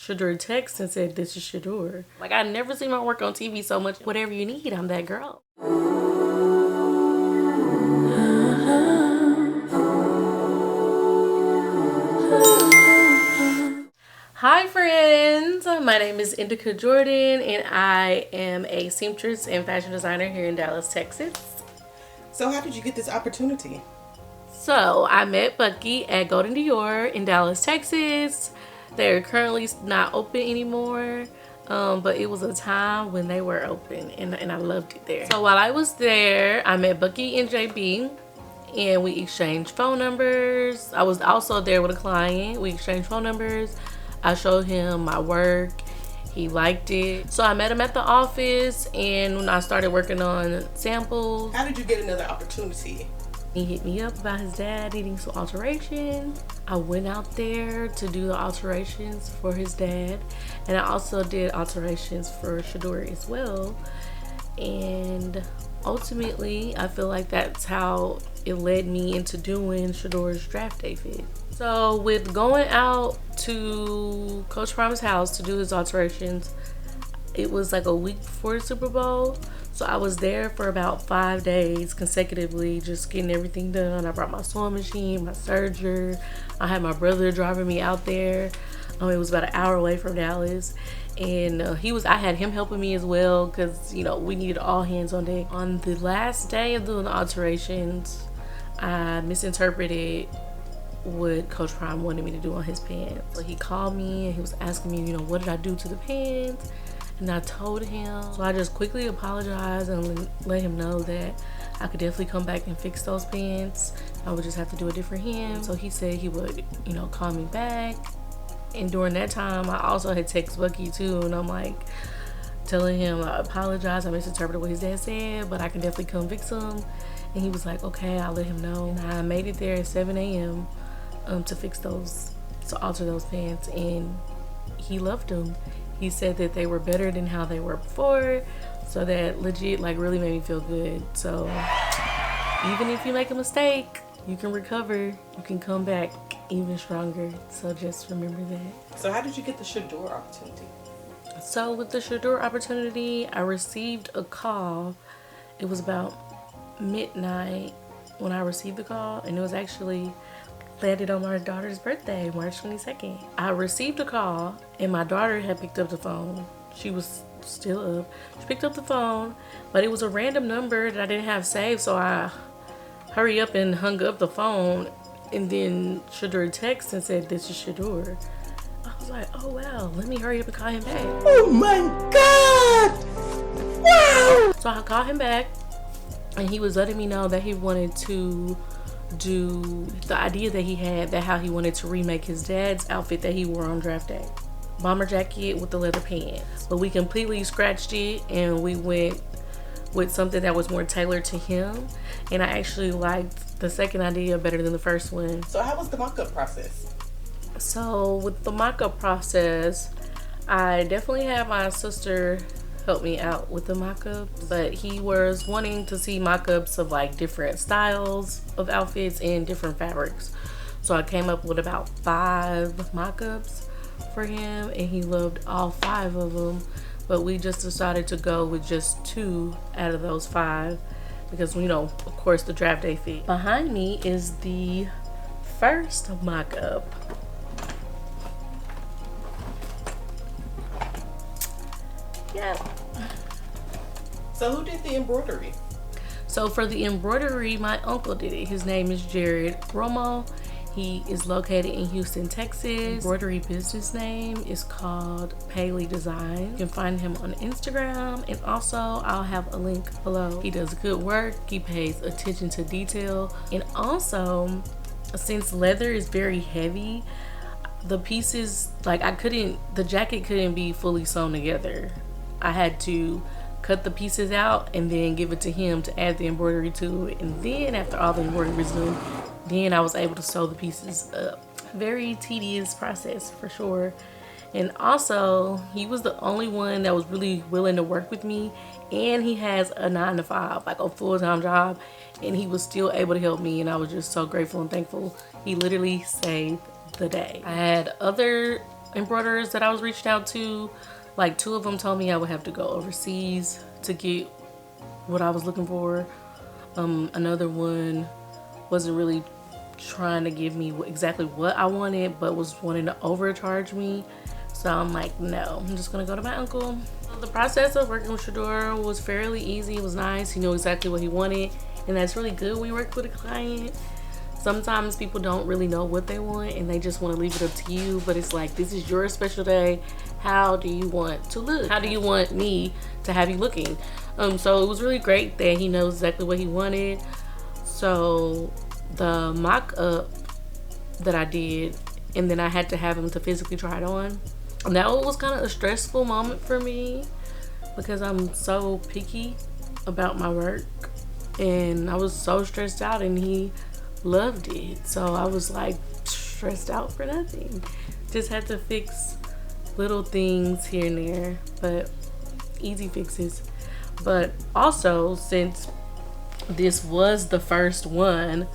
Shedeur text and said, "This is Shedeur." Like, I never seen my work on TV so much. Whatever you need, I'm that girl. Hi friends, my name is Indyca Jordan and I am a seamstress and fashion designer here in Dallas, Texas. So how did you get this opportunity? So I met Bucky at Golden Dior in Dallas, Texas. They're currently not open anymore, but it was a time when they were open and I loved it there. So while I was there, I met Bucky and JB and we exchanged phone numbers. I was also there with a client. We exchanged phone numbers. I showed him my work. He liked it. So I met him at the office and when I started working on samples. How did you get another opportunity? He hit me up about his dad needing some alterations. I went out there to do the alterations for his dad. And I also did alterations for Shador as well. And ultimately, I feel like that's how it led me into doing Shador's draft day fit. So with going out to Coach Prime's house to do his alterations, it was like a week before the Super Bowl. So I was there for about 5 days consecutively, just getting everything done. I brought my sewing machine, my serger. I had my brother driving me out there. It was about an hour away from Dallas. And I had him helping me as well because, you know, we needed all hands on deck. On the last day of doing the alterations, I misinterpreted what Coach Prime wanted me to do on his pants. So he called me and he was asking me, you know, what did I do to the pants? And I told him. So I just quickly apologized and let him know that I could definitely come back and fix those pants. I would just have to do a different hem. So he said he would, you know, call me back. And during that time, I also had texted Bucky too, and I'm like telling him I apologize, I misinterpreted what his dad said, but I can definitely come fix them. And he was like, okay, I'll let him know. And I made it there at 7 a.m. To fix those, to alter those pants, and he loved them. He said that they were better than how they were before, so that legit like really made me feel good. So even if you make a mistake, you can recover, you can come back even stronger. So just remember that. So how did you get the Shedeur opportunity? So with the Shedeur opportunity, I received a call. It was about midnight when I received the call, and it was actually landed on my daughter's birthday, March 22nd. I received a call and my daughter had picked up the phone. She was still up. She picked up the phone, but it was a random number that I didn't have saved, so I hurried up and hung up the phone, and then Shedeur texted and said, "This is Shedeur." I was like, oh wow, let me hurry up and call him back. Oh my God! Wow! So I called him back and he was letting me know that he wanted to do the idea that he had, that how he wanted to remake his dad's outfit that he wore on draft day. Bomber jacket with the leather pants. But we completely scratched it and we went with something that was more tailored to him. And I actually liked the second idea better than the first one. So how was the mock-up process? So with the mock-up process, I definitely had my sister help me out with the mock-up, but he was wanting to see mock-ups of like different styles of outfits and different fabrics. So I came up with about 5 mock-ups for him and he loved all 5 of them, but we just decided to go with just 2 out of those 5 because, you know, of course the draft day fit. Behind me is the first mock-up. Yep. So who did the embroidery? So for the embroidery, my uncle did it. His name is Roumo. He is located in Houston, Texas. Embroidery business name is called Peyley Design. You can find him on Instagram, and also I'll have a link below. He does good work. He pays attention to detail, and also since leather is very heavy, the pieces, like the jacket couldn't be fully sewn together. I had to cut the pieces out and then give it to him to add the embroidery to it. And then after all the embroidery was done, then I was able to sew the pieces up. Very tedious process for sure. And also, he was the only one that was really willing to work with me. And he has a 9-to-5, like a full-time job. And he was still able to help me. And I was just so grateful and thankful. He literally saved the day. I had other embroiderers that I was reached out to, like 2 of them told me I would have to go overseas to get what I was looking for. Another one wasn't really trying to give me exactly what I wanted, but was wanting to overcharge me. So I'm like, no, I'm just gonna go to my uncle. The process of working with Shedeur was fairly easy. It was nice. He knew exactly what he wanted, and that's really good when you work with a client. Sometimes people don't really know what they want and they just want to leave it up to you, but it's like, this is your special day. How do you want to look? How do you want me to have you looking? So it was really great that he knows exactly what he wanted. So the mock-up that I did, and then I had to have him to physically try it on, that was kind of a stressful moment for me because I'm so picky about my work, and I was so stressed out, and he loved it. So I was like stressed out for nothing. Just had to fix little things here and there, but easy fixes. But also, since this was the first one,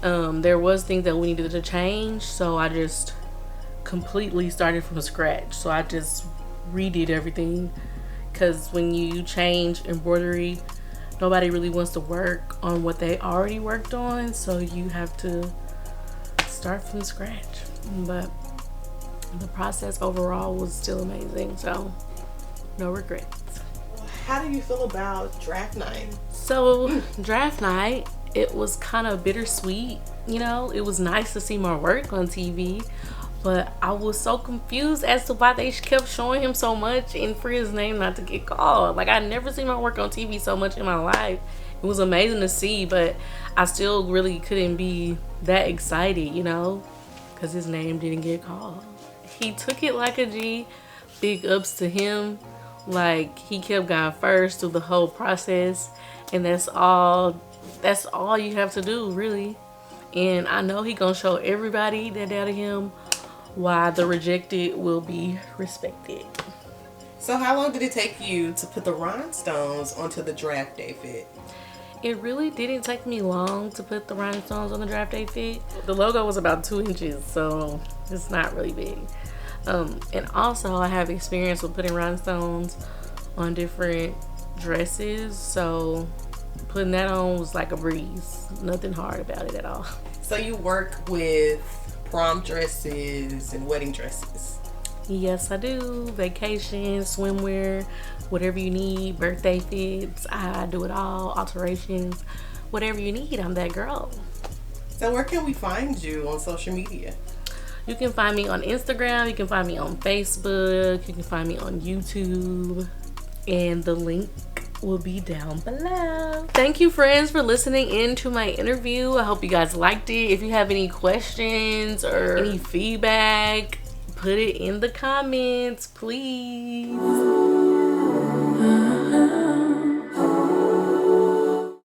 there was things that we needed to change, so I just completely started from scratch. So I just redid everything, because when you change embroidery, nobody really wants to work on what they already worked on, so you have to start from scratch. But the process overall was still amazing, so no regrets. How do you feel about draft night? So draft night, it was kind of bittersweet. You know, it was nice to see my work on TV, but I was so confused as to why they kept showing him so much and for his name not to get called. Like, I never seen my work on TV so much in my life. It was amazing to see, but I still really couldn't be that excited, you know, because his name didn't get called. He took it like a G. Big ups to him. Like, he kept God first through the whole process, and that's all you have to do, really. And I know he gonna show everybody that doubted him why the rejected will be respected. So how long did it take you to put the rhinestones onto the draft day fit? It really didn't take me long to put the rhinestones on the draft day fit. The logo was about 2 inches, so it's not really big. And also I have experience with putting rhinestones on different dresses, so putting that on was like a breeze. Nothing hard about it at all. So you work with prom dresses and wedding dresses? Yes, I do. Vacation, swimwear, whatever you need, birthday fits, I do it all. Alterations, whatever you need, I'm that girl. So where can we find you on social media? You can find me on Instagram, you can find me on Facebook, you can find me on YouTube, and the link will be down below. Thank you, friends, for listening in to my interview. I hope you guys liked it. If you have any questions or any feedback, put it in the comments, please.